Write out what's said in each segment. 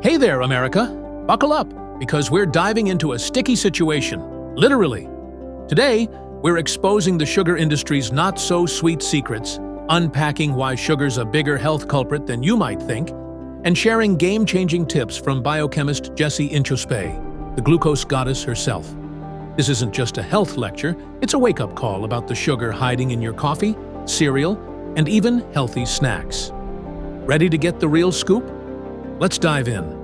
Hey there, America! Buckle up, because we're diving into a sticky situation, literally. Today, we're exposing the sugar industry's not-so-sweet secrets, unpacking why sugar's a bigger health culprit than you might think, and sharing game-changing tips from biochemist Jessie Inchauspé, the glucose goddess herself. This isn't just a health lecture, it's a wake-up call about the sugar hiding in your coffee, cereal, and even healthy snacks. Ready to get the real scoop? Let's dive in.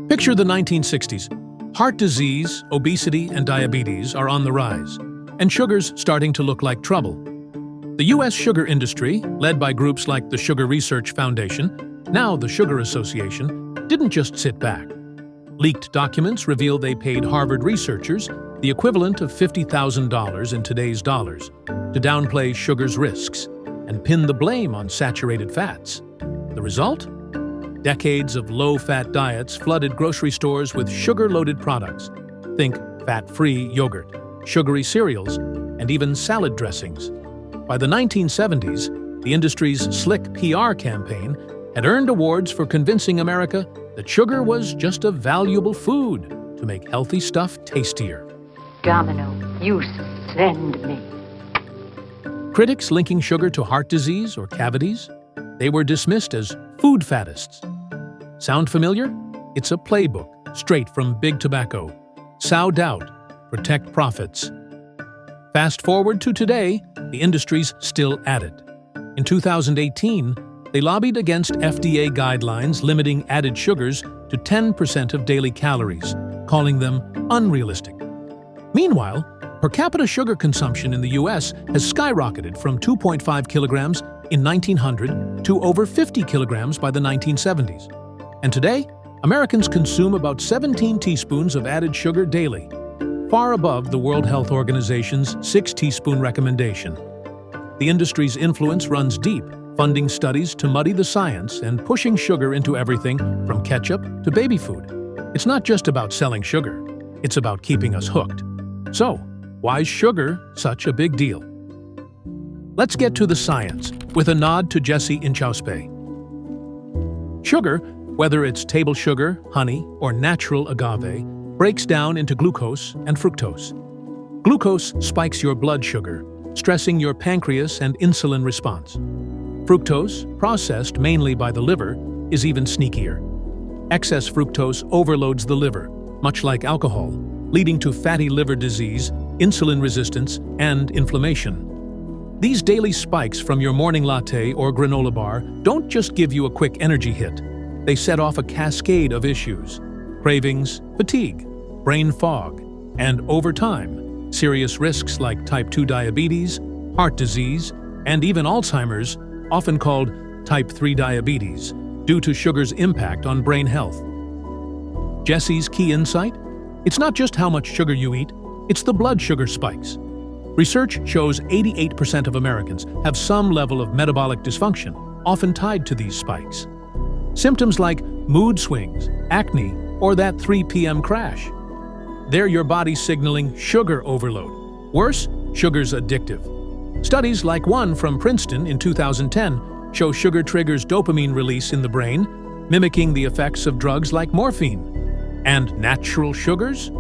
Picture the 1960s. Heart disease, obesity, and diabetes are on the rise, and sugar's starting to look like trouble. The U.S. sugar industry, led by groups like the Sugar Research Foundation, now the Sugar Association, didn't just sit back. Leaked documents reveal they paid Harvard researchers the equivalent of $50,000 in today's dollars to downplay sugar's risks and pin the blame on saturated fats. The result? Decades of low-fat diets flooded grocery stores with sugar-loaded products. Think fat-free yogurt, sugary cereals, and even salad dressings. By the 1970s, the industry's slick PR campaign had earned awards for convincing America that sugar was just a valuable food to make healthy stuff tastier. Domino, you send me. Critics linking sugar to heart disease or cavities, they were dismissed as food faddists. Sound familiar? It's a playbook straight from Big Tobacco. Sow doubt, protect profits. Fast forward to today, the industry's still at it. In 2018, they lobbied against FDA guidelines limiting added sugars to 10% of daily calories, calling them unrealistic. Meanwhile, per capita sugar consumption in the U.S. has skyrocketed from 2.5 kilograms in 1900 to over 50 kilograms by the 1970s. And today, Americans consume about 17 teaspoons of added sugar daily, far above the World Health Organization's 6-teaspoon recommendation. The industry's influence runs deep, funding studies to muddy the science and pushing sugar into everything from ketchup to baby food. It's not just about selling sugar, it's about keeping us hooked. So, why is sugar such a big deal? Let's get to the science, with a nod to Jessie Inchauspé. Sugar, whether it's table sugar, honey, or natural agave, breaks down into glucose and fructose. Glucose spikes your blood sugar, stressing your pancreas and insulin response. Fructose, processed mainly by the liver, is even sneakier. Excess fructose overloads the liver, much like alcohol, leading to fatty liver disease, insulin resistance, and inflammation. These daily spikes from your morning latte or granola bar don't just give you a quick energy hit. They set off a cascade of issues: cravings, fatigue, brain fog, and over time, serious risks like type 2 diabetes, heart disease, and even Alzheimer's, often called type 3 diabetes, due to sugar's impact on brain health. Jessie's key insight? It's not just how much sugar you eat, it's the blood sugar spikes. Research shows 88% of Americans have some level of metabolic dysfunction, often tied to these spikes. Symptoms like mood swings, acne, or that 3 p.m. crash. They're your body signaling sugar overload. Worse, sugar's addictive. Studies like one from Princeton in 2010 show sugar triggers dopamine release in the brain, mimicking the effects of drugs like morphine. And natural sugars?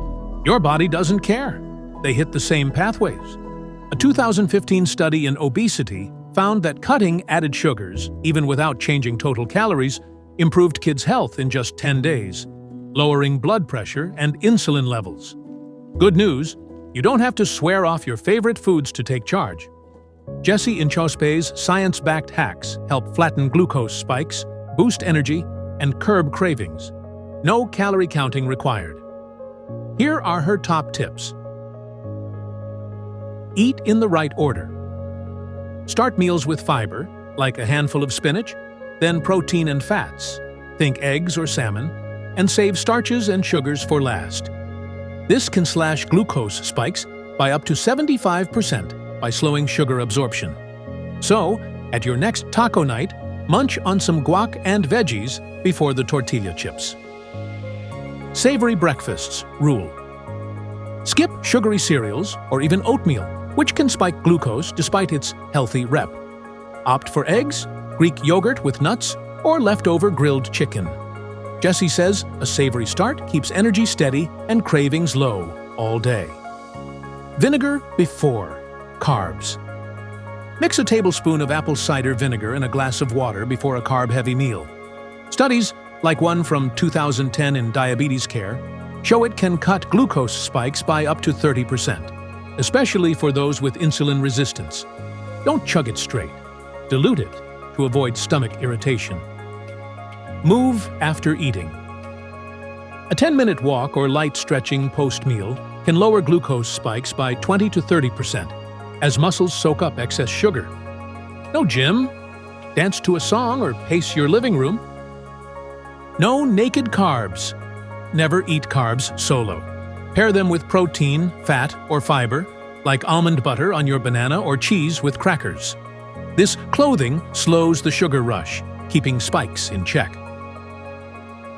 Your body doesn't care. They hit the same pathways. A 2015 study in obesity found that cutting added sugars, even without changing total calories, improved kids' health in just 10 days, lowering blood pressure and insulin levels. Good news, you don't have to swear off your favorite foods to take charge. Jessie Inchauspé's science-backed hacks help flatten glucose spikes, boost energy, and curb cravings. No calorie counting required. Here are her top tips. Eat in the right order. Start meals with fiber, like a handful of spinach, then protein and fats, think eggs or salmon, and save starches and sugars for last. This can slash glucose spikes by up to 75% by slowing sugar absorption. So, at your next taco night, munch on some guac and veggies before the tortilla chips. Savory breakfasts rule. Skip sugary cereals or even oatmeal, which can spike glucose despite its healthy rep. Opt for eggs, Greek yogurt with nuts, or leftover grilled chicken. Jessie says a savory start keeps energy steady and cravings low all day. Vinegar before carbs. Mix a tablespoon of apple cider vinegar in a glass of water before a carb-heavy meal. Studies, like one from 2010 in diabetes care, show it can cut glucose spikes by up to 30%, especially for those with insulin resistance. Don't chug it straight. Dilute it to avoid stomach irritation. Move after eating. A 10-minute walk or light stretching post-meal can lower glucose spikes by 20 to 30%, as muscles soak up excess sugar. No gym. Dance to a song or pace your living room. No naked carbs. Never eat carbs solo. Pair them with protein, fat, or fiber, like almond butter on your banana or cheese with crackers. This clothing slows the sugar rush, keeping spikes in check.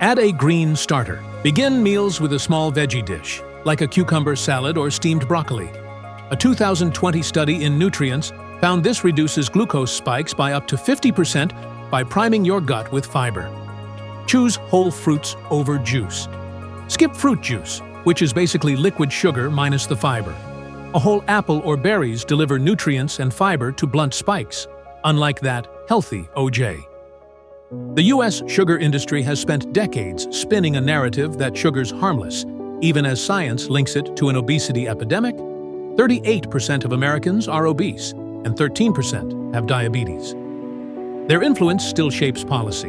Add a green starter. Begin meals with a small veggie dish, like a cucumber salad or steamed broccoli. A 2020 study in Nutrients found this reduces glucose spikes by up to 50% by priming your gut with fiber. Choose whole fruits over juice. Skip fruit juice, which is basically liquid sugar minus the fiber. A whole apple or berries deliver nutrients and fiber to blunt spikes, unlike that healthy OJ. The U.S. sugar industry has spent decades spinning a narrative that sugar's harmless, even as science links it to an obesity epidemic. 38% of Americans are obese, and 13% have diabetes. Their influence still shapes policy.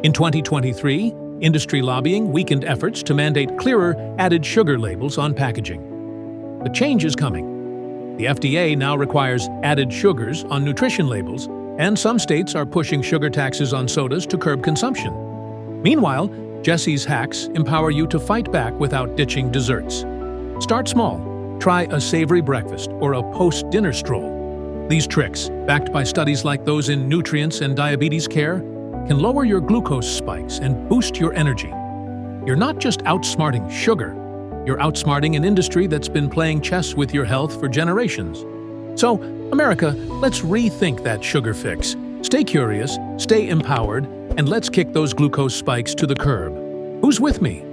In 2023, industry lobbying weakened efforts to mandate clearer added sugar labels on packaging. But change is coming. The FDA now requires added sugars on nutrition labels, and some states are pushing sugar taxes on sodas to curb consumption. Meanwhile, Jessie's hacks empower you to fight back without ditching desserts. Start small. Try a savory breakfast or a post-dinner stroll. These tricks, backed by studies like those in Nutrients and Diabetes Care, can lower your glucose spikes and boost your energy. You're not just outsmarting sugar, you're outsmarting an industry that's been playing chess with your health for generations. So, America, let's rethink that sugar fix. Stay curious, stay empowered, and let's kick those glucose spikes to the curb. Who's with me?